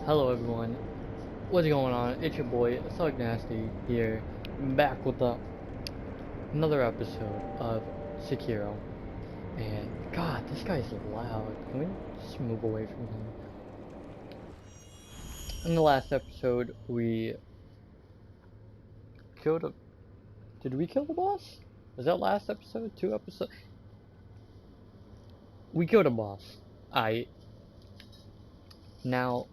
Hello everyone, what's going on? It's your boy Thug Nasty here, back with another episode of Sekiro. And God, this guy's loud. Can we just move away from him? In the last episode, we killed a. Did we kill the boss? Was that last episode? 2 episodes? We killed a boss. Now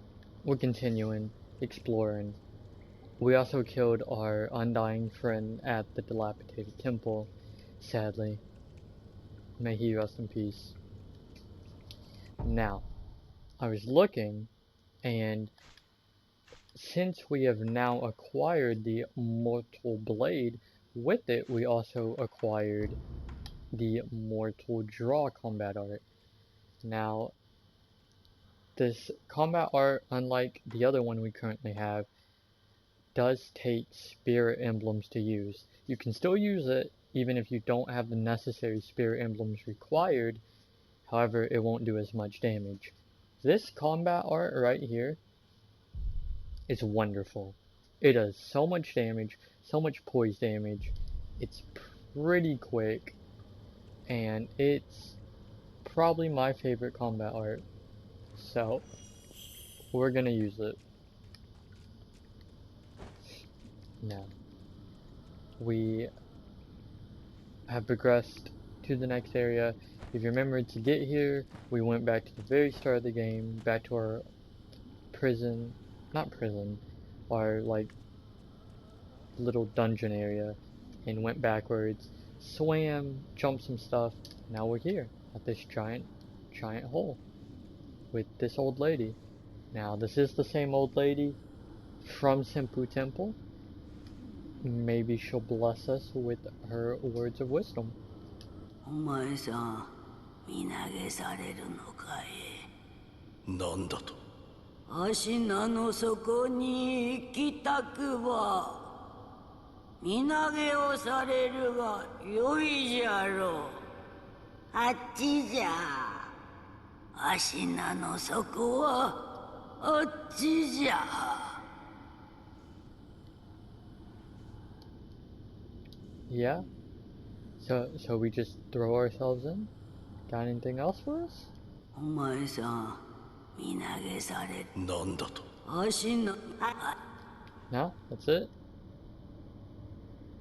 we're continuing exploring. We also killed our undying friend at the dilapidated temple, sadly. May he rest in peace. Now, I was looking, and since we have now acquired the Mortal Blade, with it we also acquired the Mortal Draw combat art. Now, this combat art, unlike the other one we currently have, does take spirit emblems to use. You can still use it even if you don't have the necessary spirit emblems required, however it won't do as much damage. This combat art right here is wonderful. It does so much damage, so much poise damage, it's pretty quick, and it's probably my favorite combat art, so we're gonna use it. Now, we have progressed to the next area. If you remember, to get here, we went back to the very start of the game, back to our prison, not prison, our like little dungeon area, and went backwards, swam, jumped some stuff. Now we're here at this giant hole with this old lady. Now this is the same old lady from Senpu Temple. Maybe she'll bless us with her words of wisdom. お前さん、身投げされるのかい。なんだと。足名の底に行きたくば、身投げをされるがよいじゃろう。あっちじゃ。足名の底はあっちじゃ。Yeah? So we just throw ourselves in? Got anything else for us? お前さん、身投げされる。なんだと。足の。No? That's it?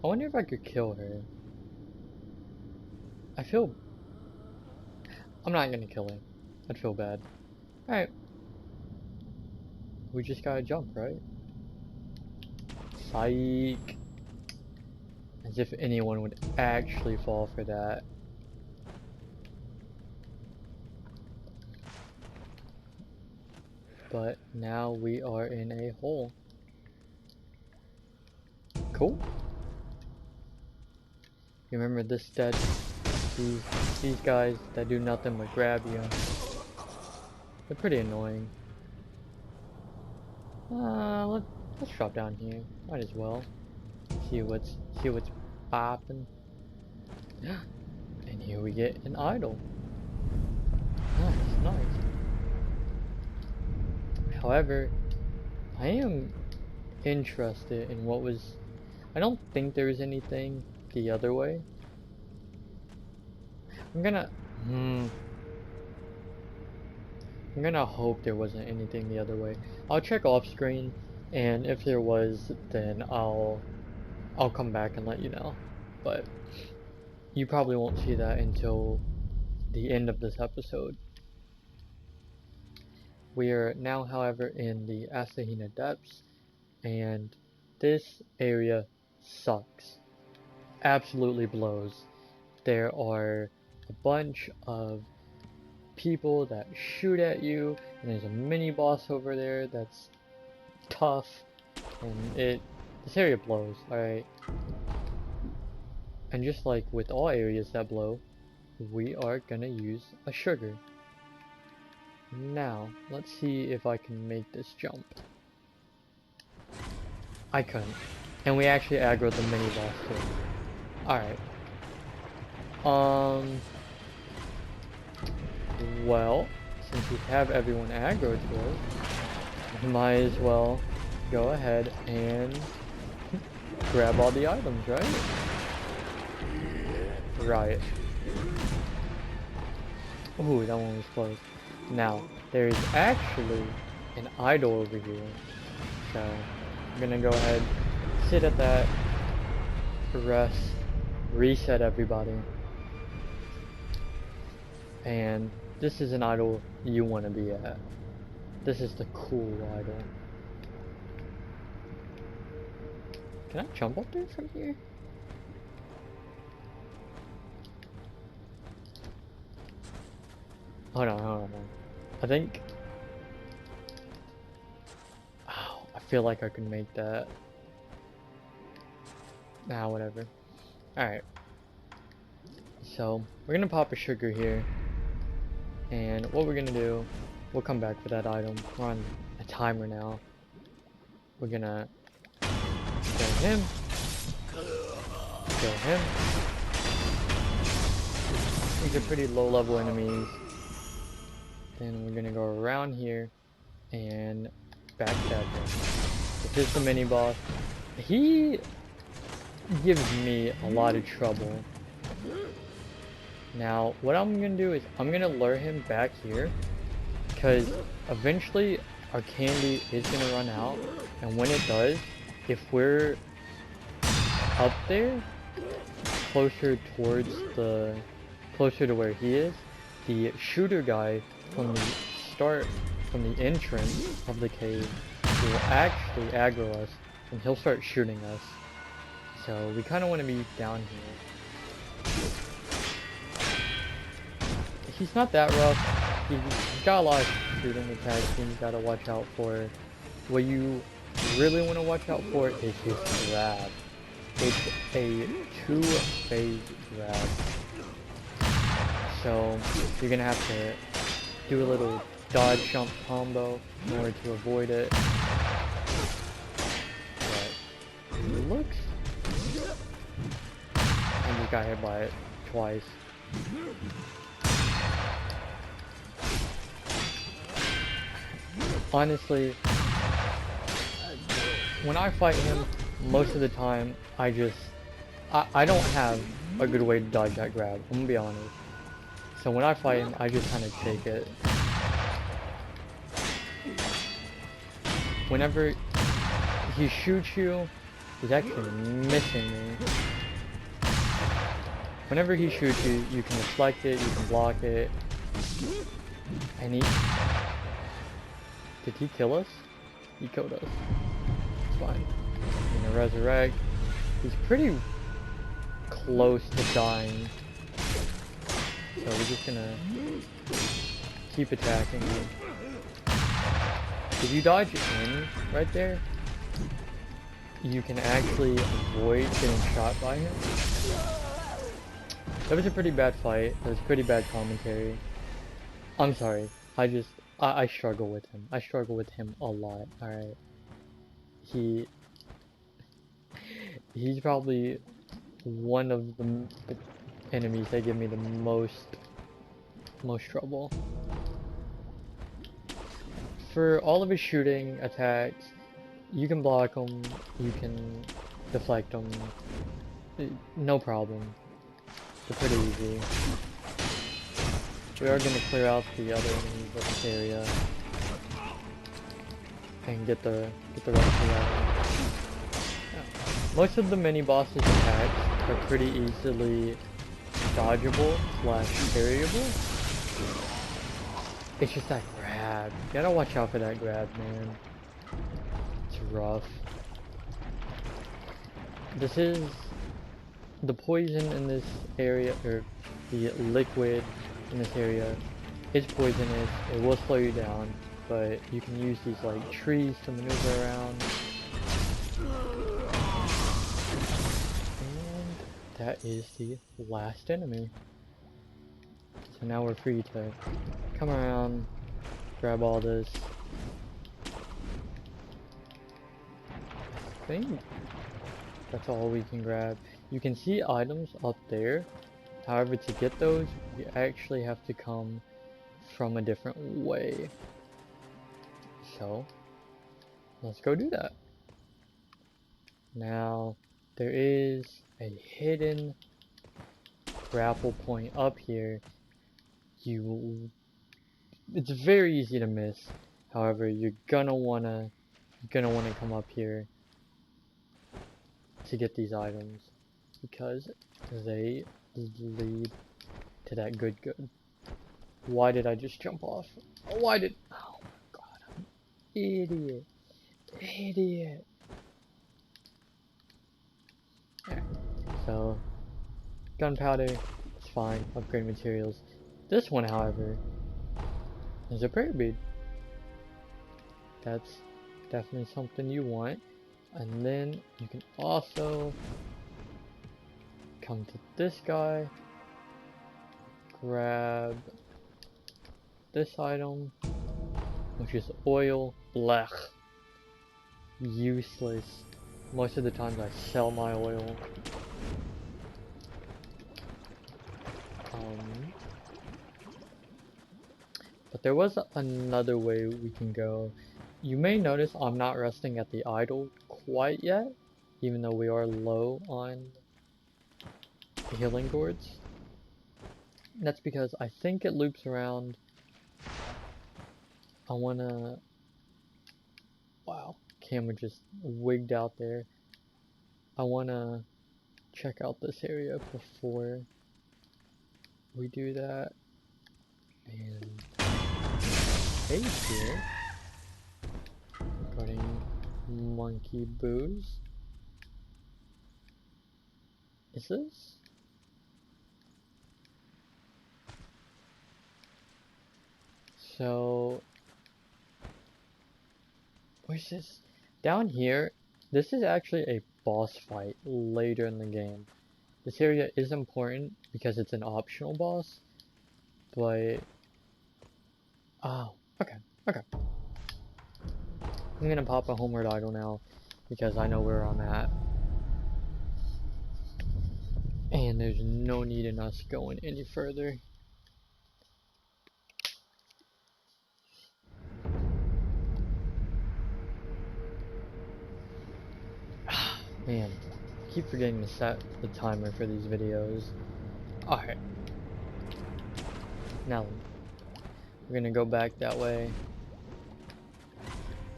I wonder if I could kill her. I'm not gonna kill her. I'd feel bad. Alright. We just gotta jump, right? Psych. As if anyone would actually fall for that. But now we are in a hole. Cool. You remember this dead? These guys that do nothing but grab you. They're pretty annoying. Let's drop down here. Might as well. See what's popping. And here we get an idol. Nice. However, I am interested in what was. I don't think there is anything the other way. I'm gonna hope there wasn't anything the other way. I'll check off screen, and if there was, then I'll come back and let you know. But you probably won't see that until the end of this episode. We are now, however, in the Asahina Depths, and this area sucks. Absolutely blows. There are a bunch of people that shoot at you, and there's a mini boss over there that's tough, and this area blows, alright? And just like with all areas that blow, we are gonna use a sugar. Now, let's see if I can make this jump. I couldn't. And we actually aggroed the mini boss too. Alright. Well, since we have everyone aggro to us, might as well go ahead and grab all the items, right? Right. Ooh, that one was close. Now, there is actually an idol over here. So, I'm gonna go ahead, sit at that, rest, reset everybody. And this is an idol you want to be at. This is the cool idol. Can I jump up there from here? Hold on. I think... Oh, I feel like I can make that. Nah, whatever. Alright. So, we're gonna pop a sugar here. And what we're gonna do, we'll come back for that item. We're on a timer now. We're gonna kill him. Kill him. These are pretty low level enemies. Then we're gonna go around here and backstab him. This is the mini boss. He gives me a lot of trouble. Now, what I'm gonna do is I'm gonna lure him back here, because eventually our candy is gonna run out, and when it does, if we're up there, closer to where he is, the shooter guy from the start, from the entrance of the cave, will actually aggro us, and he'll start shooting us. So we kind of want to be down here. He's not that rough. He's got a lot of shooting attacks and you gotta watch out for. What you really want to watch out for is his grab. It's a 2-phase grab. So you're gonna have to do a little dodge jump combo in order to avoid it. But it looks... I just got hit by it twice. Honestly, when I fight him, most of the time, I don't have a good way to dodge that grab, I'm gonna be honest. So when I fight him, I just kind of take it. Whenever he shoots you, he's actually missing me. Whenever he shoots you, you can deflect it, you can block it. And he... Did he kill us? He killed us. It's fine. I'm gonna resurrect. He's pretty close to dying. So we're just gonna keep attacking him. If you dodge in right there, you can actually avoid getting shot by him. That was a pretty bad fight. That was pretty bad commentary. I'm sorry. I struggle with him. I struggle with him a lot. Alright. He's probably one of the enemies that give me the most trouble. For all of his shooting attacks, you can block them, you can deflect them, no problem. They're pretty easy. We are going to clear out the other enemies of this area and get the rest of that. Yeah. Most of the mini bosses attacks are pretty easily dodgeable / parryable. It's just that grab. You gotta watch out for that grab, man. It's rough. This is the poison in this area, or the liquid in this area is poisonous. It will slow you down, but you can use these like trees to maneuver around. And that is the last enemy. So now we're free to come around, grab all this. I think that's all we can grab. You can see items up there. However, to get those, you actually have to come from a different way. So, let's go do that. Now, there is a hidden grapple point up here. It's very easy to miss. However, you're gonna wanna come up here to get these items because they lead to that good. Why did I just jump off? Oh my god, I'm an idiot. Alright, so gunpowder, it's fine, upgrade materials. This one, however, is a prayer bead. That's definitely something you want. And then you can also come to this guy, grab this item, which is oil. Blech. Useless. Most of the times I sell my oil. But there was another way we can go. You may notice I'm not resting at the idol quite yet, even though we are low on healing gourds. That's because I think it loops around. I wanna... Wow, camera just wigged out there. I wanna check out this area before we do that. And hey here, regarding monkey booze. Is this? So, where's this? Down here, this is actually a boss fight later in the game. This area is important because it's an optional boss, but... Oh, okay. I'm gonna pop a homeward idol now, because I know where I'm at. And there's no need in us going any further. Man, I keep forgetting to set the timer for these videos. Alright. Now, we're gonna go back that way.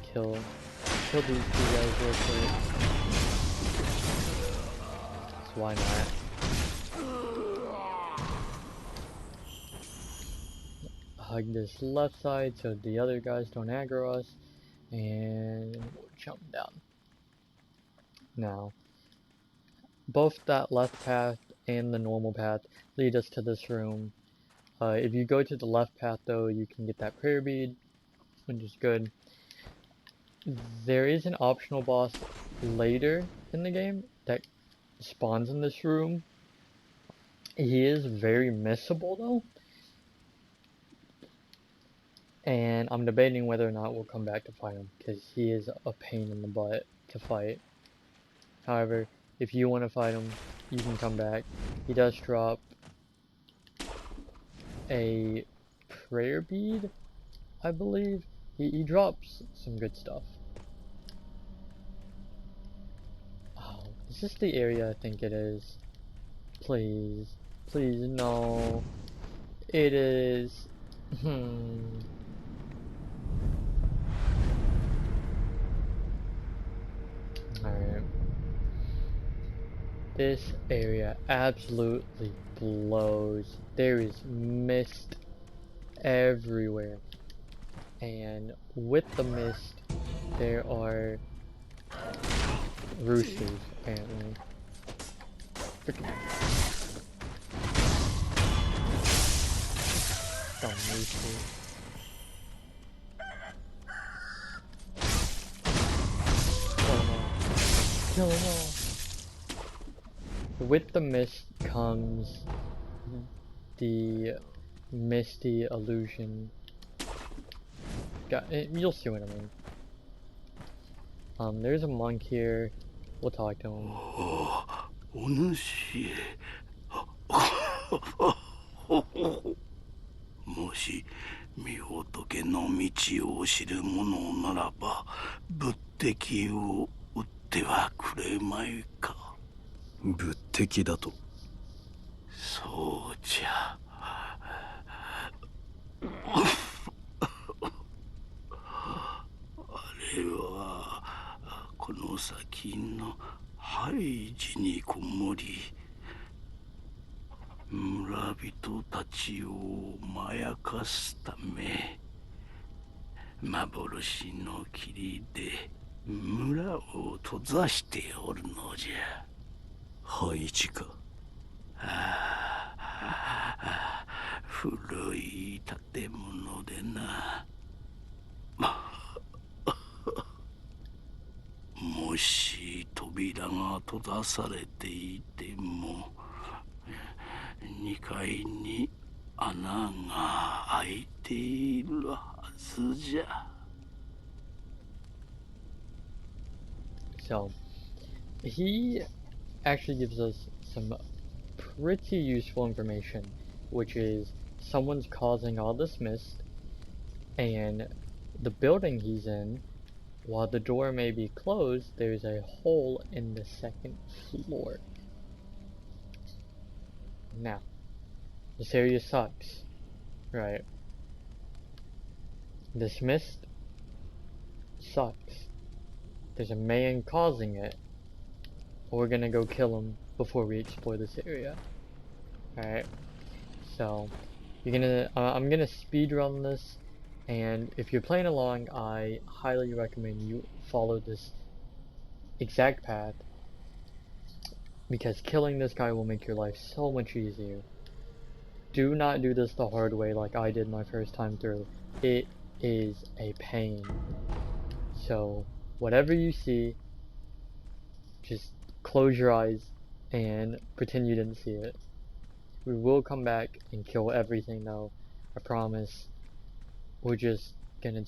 Kill these two guys real quick. So why not? Hug this left side so the other guys don't aggro us. And we'll jump down. Now, both that left path and the normal path lead us to this room. If you go to the left path though, you can get that prayer bead, which is good. There is an optional boss later in the game that spawns in this room. He is very missable though. And I'm debating whether or not we'll come back to fight him, because he is a pain in the butt to fight. However, if you want to fight him, you can come back. He does drop a prayer bead, I believe. He drops some good stuff. Oh, is this the area I think it is? Please, no. It is. Alright. This area absolutely blows. There is mist everywhere. And with the mist, there are roosters, apparently. Freaking dumb roosters. Kill them all. With the mist comes the misty illusion. You'll see what I mean. There's a monk here. We'll talk to him. 敵を撃ってはくれまいか。物敵だと。そうじゃ。あれはこの先のハイジにこもり、村人たちをまやかすため、幻の霧で村を閉ざしておるのじゃ。ハイジか。古い建物でな。もし扉が閉ざされていても、2階に穴が開いているはずじゃ。So, he actually gives us some pretty useful information, which is someone's causing all this mist, and the building he's in, while the door may be closed, there's a hole in the second floor. Now, this area sucks, right? This mist sucks. There's a man causing it. We're gonna go kill him before we explore this area. Alright, so I'm gonna speedrun this, and if you're playing along, I highly recommend you follow this exact path, because killing this guy will make your life so much easier. Do not do this the hard way like I did my first time through. It is a pain. So whatever you see, just close your eyes and pretend you didn't see it. We will come back and kill everything though, I promise. We're just gonna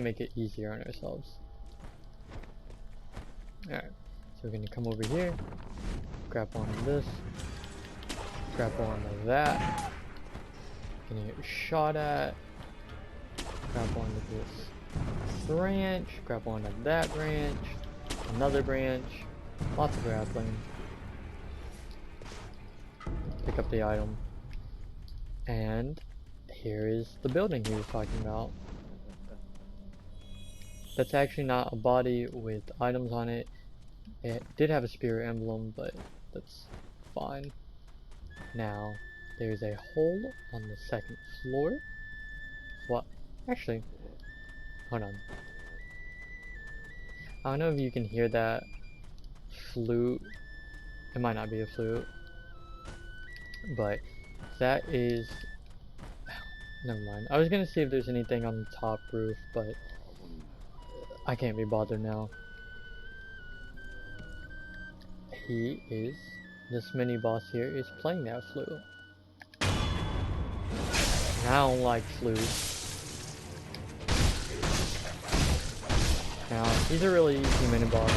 make it easier on ourselves. Alright, so we're gonna come over here, grab onto this, grab onto that, gonna get shot at, grab onto this branch, grab onto that branch, another branch, lots of grappling, pick up the item, and here is the building he was talking about. That's actually not a body with items on it. It did have a spirit emblem, but that's fine. Now, there's a hole on the second floor. What? Actually, hold on. I don't know if you can hear that flute. It might not be a flute, but that is... Never mind. I was gonna see if there's anything on the top roof, but I can't be bothered now. This mini boss here is playing that flute. And I don't like flutes. Now, he's a really easy mini boss.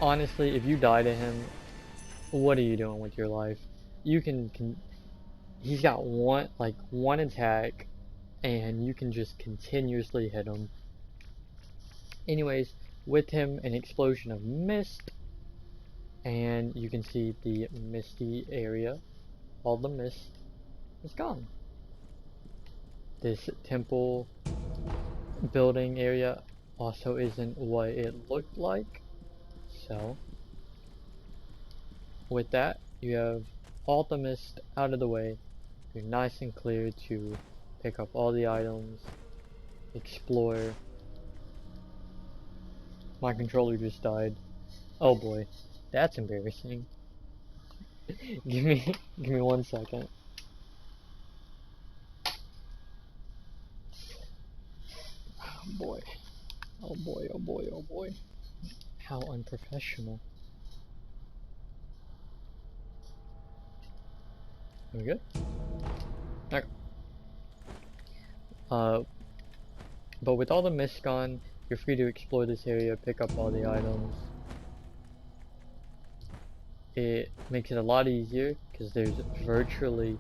Honestly, if you die to him, what are you doing with your life? You he's got one attack, and you can just continuously hit him. Anyways, with him, an explosion of mist, and you can see the misty area. All the mist is gone. This temple building area also isn't what it looked like. So, with that, you have all the mist out of the way. You're nice and clear to pick up all the items, explore. My controller just died. Oh boy, that's embarrassing. give me 1 second. Oh boy. Oh boy, oh boy, oh boy. How unprofessional. Are we good? Okay. But with all the mist gone, you're free to explore this area, pick up all the items. It makes it a lot easier because there's virtually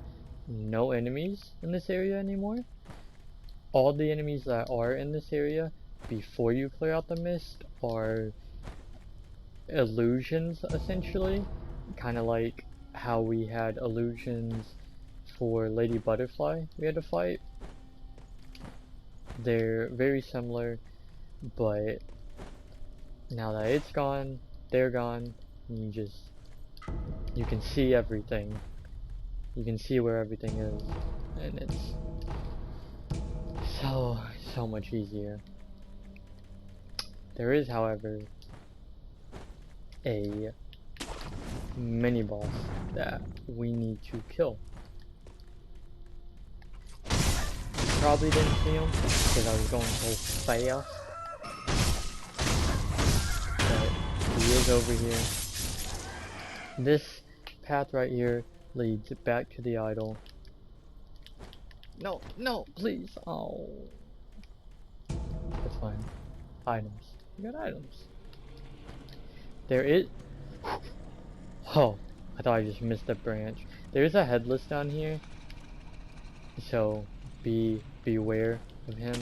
no enemies in this area anymore. All the enemies that are in this area before you clear out the mist are illusions, essentially. Kind of like how we had illusions for Lady Butterfly we had to fight. They're very similar, but now that it's gone, they're gone, and you can see everything. You can see where everything is, and it's so much easier. There is, however, a mini boss that we need to kill. You probably didn't see him because I was going so fast, but he is over here. This path right here leads back to the idol. No, no, please. Oh, that's fine. Items. We got items. There is. Oh, I thought I just missed a branch. There's a headless down here, so beware of him.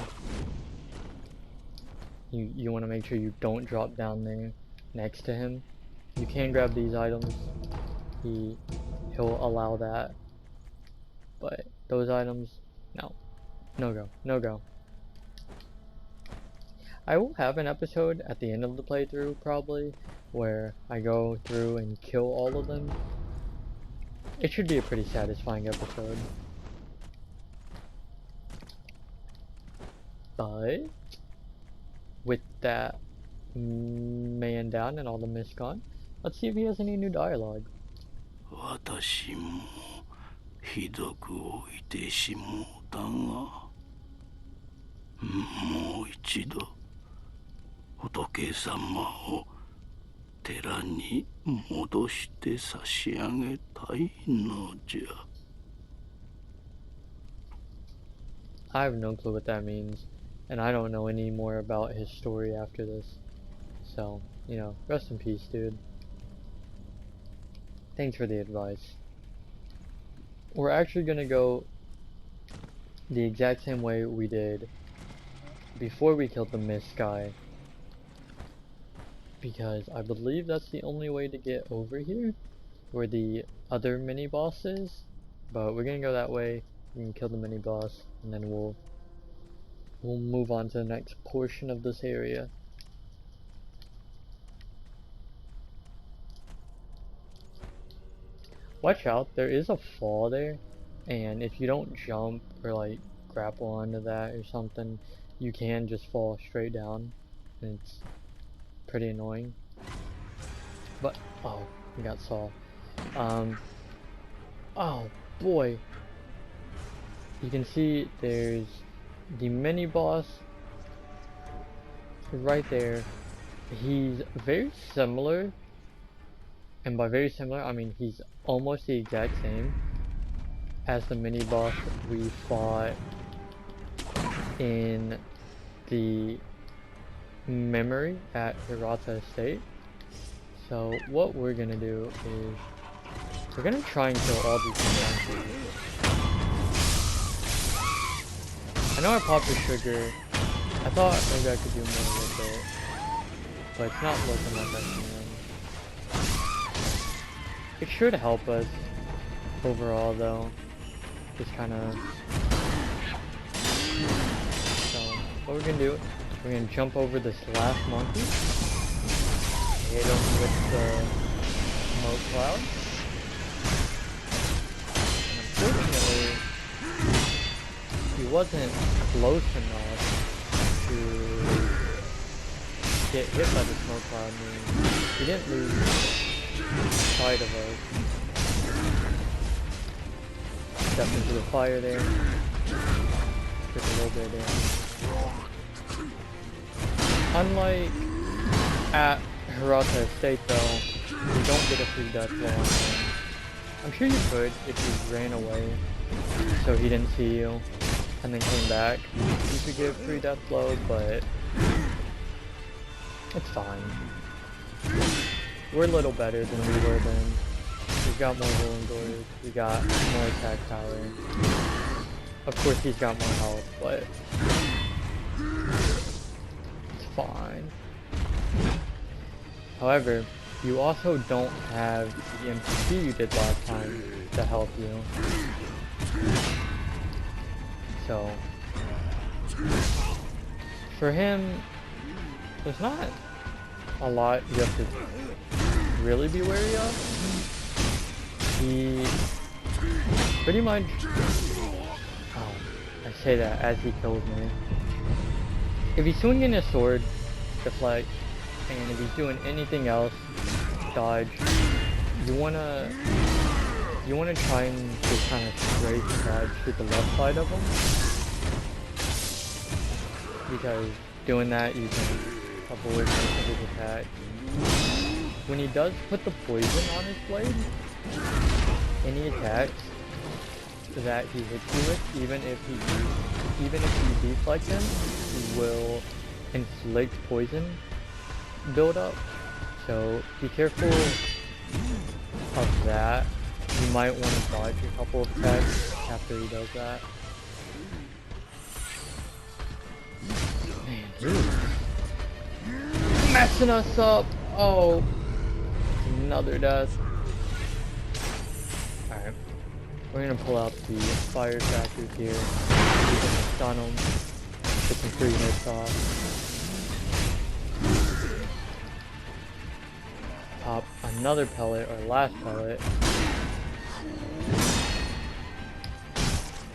You want to make sure you don't drop down there next to him. You can grab these items. He'll allow that, but those items, no go, no go. I will have an episode at the end of the playthrough probably where I go through and kill all of them. It should be a pretty satisfying episode. But with that man down and all the mist gone, let's see if he has any new dialogue. 私もひどく置いてしもうたが、もう一度仏様を寺に戻して差し上げたいのじゃ。I have no clue what that means, and I don't know any more about his story after this. So, you know, rest in peace, dude. Thanks for the advice. We're actually gonna go the exact same way we did before we killed the mist guy, because I believe that's the only way to get over here where the other mini boss is. But we're gonna go that way. We can kill the mini boss, and then we'll move on to the next portion of this area. Watch out, there is a fall there, and if you don't jump or like grapple onto that or something, you can just fall straight down, and it's pretty annoying. But oh, we got Saw. Oh boy, you can see there's the mini boss right there. He's very similar, and by very similar I mean he's almost the exact same as the mini boss we fought in the memory at Hirata Estate. So what we're gonna do is we're gonna try and kill all these monsters. I know I popped the sugar. I thought maybe I could do more with it, but it's not looking like I can. It should help us overall though. Just kinda. So what we're gonna do, we're gonna jump over this last monkey. Hit him with the smoke cloud. And unfortunately, he wasn't close enough to get hit by the smoke cloud. I mean, he didn't lose sight of us. Stepped into the fire there. Took a little bit of damage. Unlike at Hirata Estate though, you don't get a free death blow on him. I'm sure you could if you ran away so he didn't see you and then came back. You could get a free death blow, but it's fine. We're a little better than we were then. He's got more rolling doors. He got more attack power. Of course, he's got more health, but it's fine. However, you also don't have the MCP you did last time to help you. So, for him, there's not a lot you have to really be wary of. He pretty much, I say that as he kills me. If he's swinging his sword, deflect, and if he's doing anything else, dodge, you wanna try and just kind of straight dodge to the left side of him, because doing that you can avoid most of his attack. When he does put the poison on his blade, any attacks that he hits you with, even if you deflect him, will inflict poison buildup. So be careful of that. You might want to dodge a couple of attacks after he does that. Man, dude, messing us up. Oh, another death. Alright, we're gonna pull out the firecrackers here. We're gonna stun them, get some free hits off. Pop another pellet, or last pellet.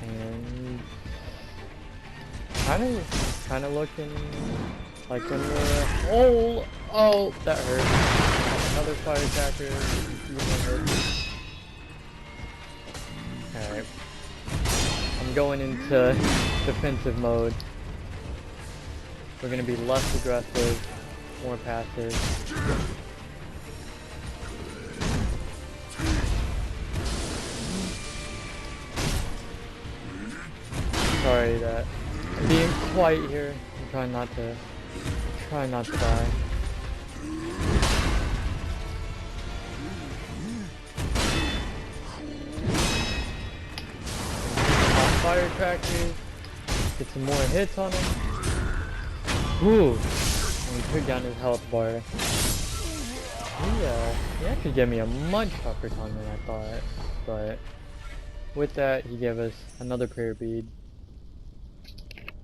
And kind of looking like when we're oh, that hurt. Another firecracker. Alright. I'm going into defensive mode. We're gonna be less aggressive, more passive. Sorry that I'm being quiet here. I'm trying not to die. Firecrackers, get some more hits on him. Ooh, and we took down his health bar. He actually gave me a much tougher time than I thought, but with that, he gave us another prayer bead.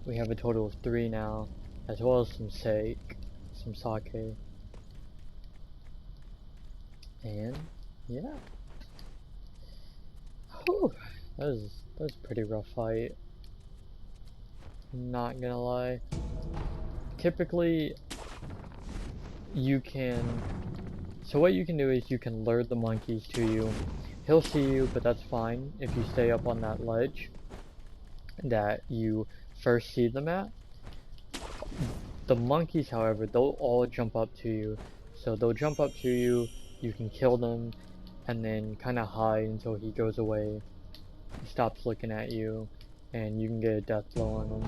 We have a total of 3 now, as well as some sake. And yeah. Whew. That was a pretty rough fight. Not gonna lie. Typically, you can. So what you can do is you can lure the monkeys to you. He'll see you, but that's fine if you stay up on that ledge that you first see them at. The monkeys, however, they'll all jump up to you. So they'll jump up to you, you can kill them, and then kind of hide until he goes away. He stops looking at you, and you can get a death blow on him.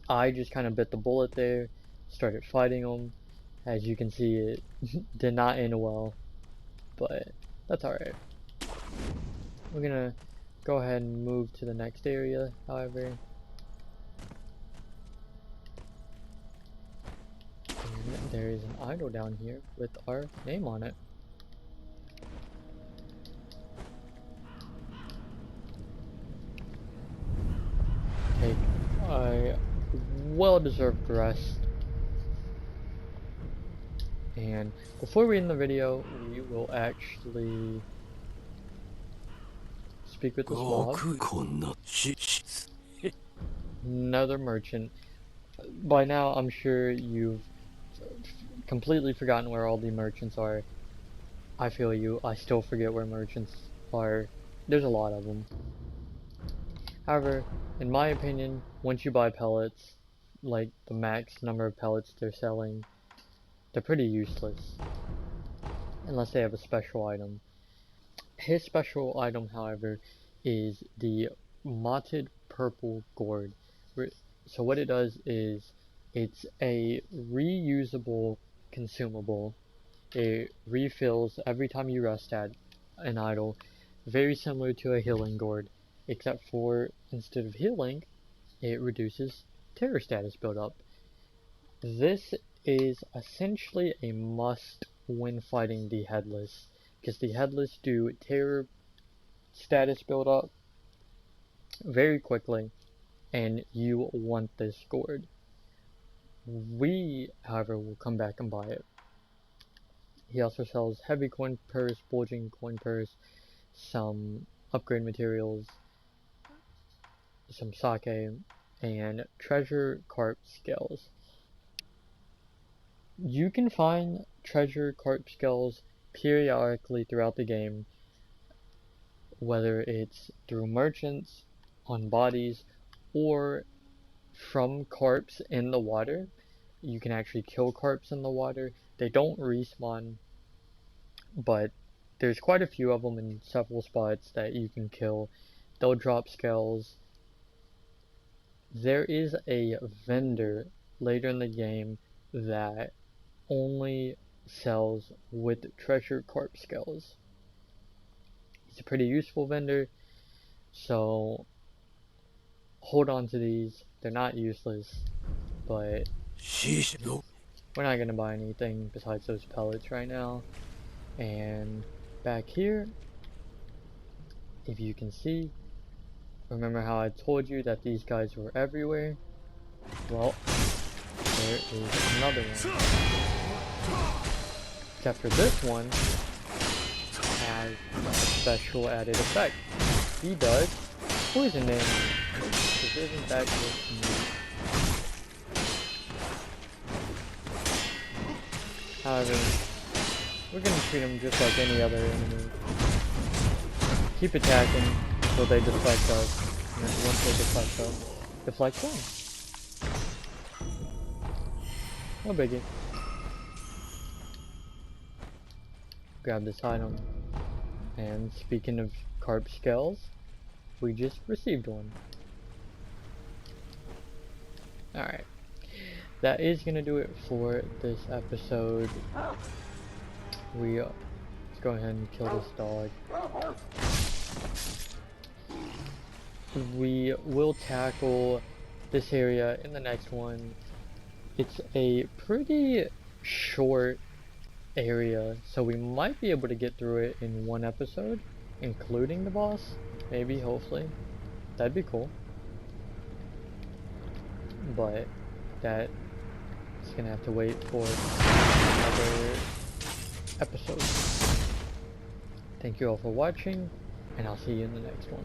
I just kind of bit the bullet there, started fighting him. As you can see, it did not end well, but that's alright. We're gonna go ahead and move to the next area, however. And there is an idol down here with our name on it. Take a well-deserved rest. And before we end the video, we will actually speak with this mob. Another merchant. By now, I'm sure you've completely forgotten where all the merchants are. I feel you. I still forget where merchants are. There's a lot of them. However, in my opinion, once you buy pellets, like the max number of pellets they're selling, they're pretty useless. Unless they have a special item. His special item, however, is the Motted Purple Gourd. So what it does is, it's a reusable consumable. It refills every time you rest at an idol, very similar to a healing gourd, except for instead of healing, it reduces terror status buildup. This is essentially a must when fighting the Headless, because the Headless do terror status buildup very quickly, and you want this gourd. We, however, will come back and buy it. He also sells heavy coin purse, bulging coin purse, some upgrade materials, some sake, and treasure carp scales. You can find treasure carp scales periodically throughout the game, whether it's through merchants, on bodies, or from carps in the water. You can actually kill carps in the water. They don't respawn, but there's quite a few of them in several spots that you can kill. They'll drop scales. There is a vendor later in the game that only sells with treasure carp scales. He's a pretty useful vendor, so hold on to these. They're not useless, but we're not going to buy anything besides those pellets right now. And back here, if you can see, remember how I told you that these guys were everywhere? Well, there is another one. Except for this one has a special added effect. He does poison damage. Because isn't that just neat? However, we're gonna treat him just like any other enemy. Keep attacking until they deflect us. And then once they deflect us, deflect them. No biggie. Grab this item. And speaking of carp scales, we just received one. Alright. That is gonna do it for this episode. Let's go ahead and kill this dog. We will tackle this area in the next one. It's a pretty short area, so we might be able to get through it in one episode, including the boss. Maybe, hopefully. That'd be cool. But that's gonna have to wait for another episode. Thank you all for watching, and I'll see you in the next one.